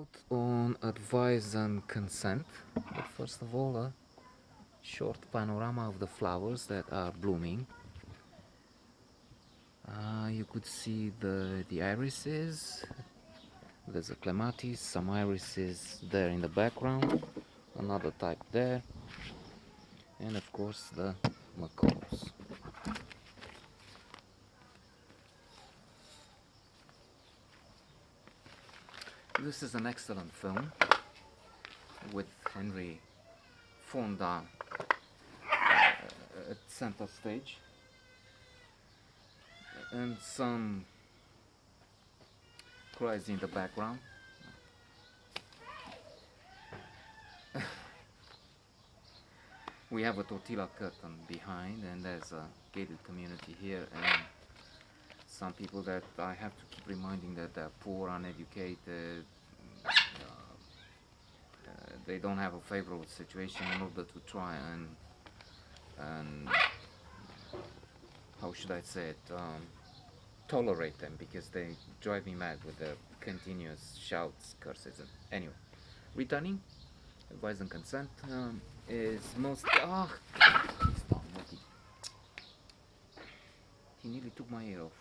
out on advice and consent, but first of all, a short panorama of the flowers that are blooming. You could see the irises. There's a clematis, some irises there in the background, another type there, and of course the macaws. This is an excellent film with Henry Fonda at center stage and some cries in the background. We have a tortilla curtain behind, and there's a gated community here, and some people that I have to keep reminding that they're poor, uneducated, they don't have a favorable situation in order to try and how should I say it, tolerate them, because they drive me mad with their continuous shouts, curses, and anyway. Returning, advice and consent is most. Stop, Moki. He nearly took my ear off.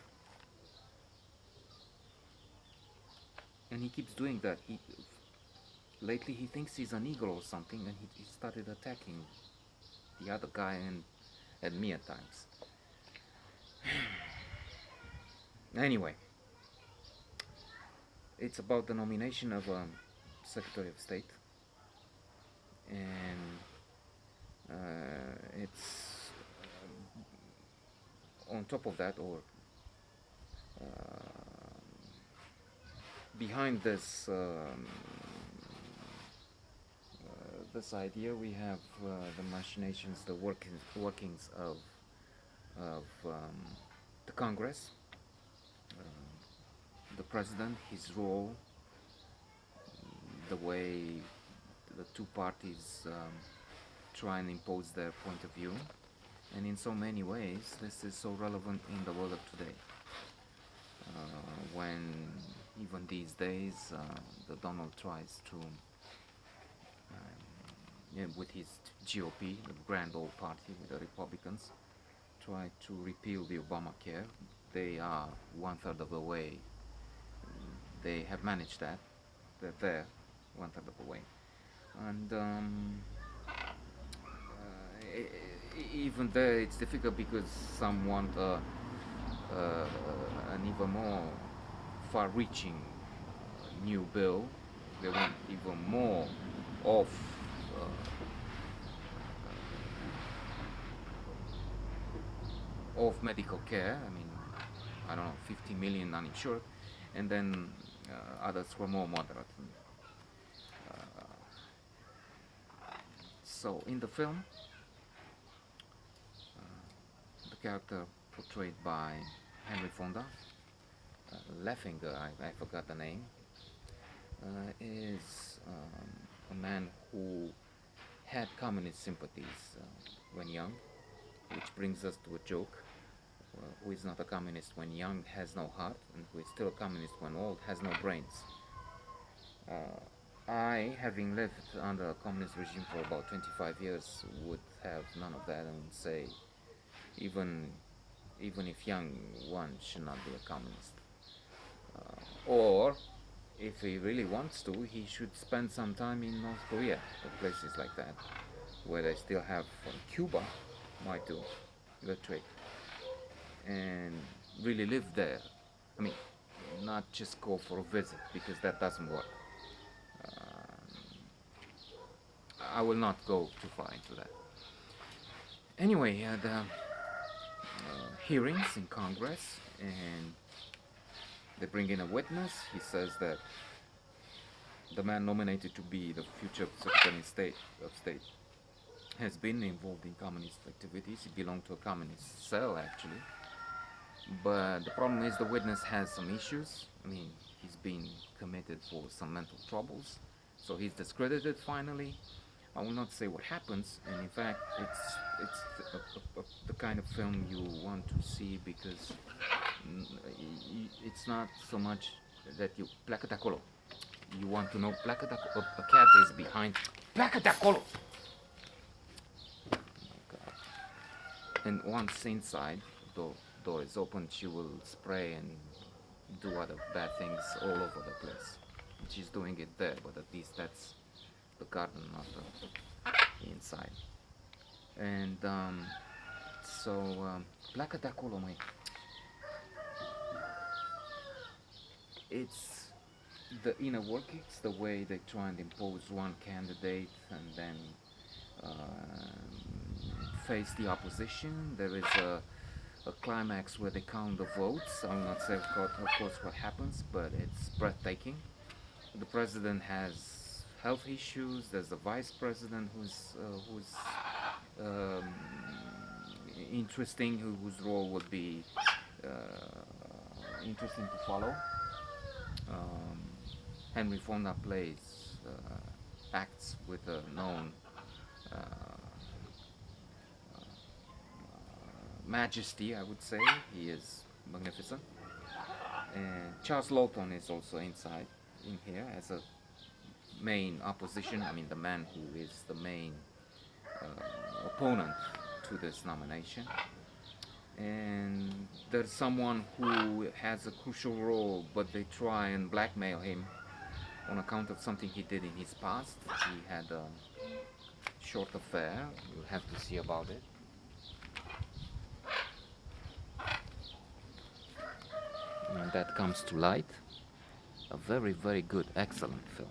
And he keeps doing that. Lately he thinks he's an eagle or something, and he started attacking the other guy and me at times. Anyway, it's about the nomination of a Secretary of State, and it's on top of that, or behind this this idea, we have the machinations, the workings of the Congress, the president, his role, the way the two parties try and impose their point of view, and in so many ways this is so relevant in the world of today, when even these days the Donald tries to with his GOP, the grand old party with the Republicans, try to repeal the Obamacare. They are 1/3 of the way. They have managed that. They're there 1/3 of the way. And even there it's difficult because some want an even more far-reaching new bill. They want even more of medical care. I mean, I don't know, 50 million uninsured, and then others were more moderate. So in the film, the character portrayed by Henry Fonda, Leffinger, I forgot the name, is a man who had communist sympathies when young, which brings us to a joke. Who is not a communist when young has no heart, and who is still a communist when old has no brains. I, having lived under a communist regime for about 25 years, would have none of that and would say, even if young one should not be a communist. Or, if he really wants to, he should spend some time in North Korea or places like that, where they still have, Cuba might do the trick, and really live there. I mean, not just go for a visit, because that doesn't work. I will not go too far into that. Anyway, the hearings in Congress, and they bring in a witness. He says that the man nominated to be the future Secretary of State has been involved in communist activities. He belonged to a communist cell, actually. But the problem is the witness has some issues. I mean, he's been committed for some mental troubles, so he's discredited finally. I will not say what happens, and in fact, it's the kind of film you want to see, because it's not so much that you placate acolo. you want to know, a cat is behind. Placatacolo! Oh God. And once inside, the door is open, she will spray and do other bad things all over the place. She's doing it there, but at least that's the garden, not the inside. And Placatacolo, mate. It's the inner workings, the way they try and impose one candidate and then face the opposition. There is a climax where they count the votes. I will not say, of course, what happens, but it's breathtaking. The president has health issues. There's the vice president who's um, interesting, whose role would be interesting to follow. Um, Henry Fonda plays acts with a known uh, majesty, I would say. He is magnificent. And Charles Laughton is also inside in here as a main opposition. I mean, the man who is the main opponent to this nomination. And there's someone who has a crucial role, but they try and blackmail him on account of something he did in his past. He had a short affair. You'll have to see about it. And that comes to light. A very, very good, excellent film.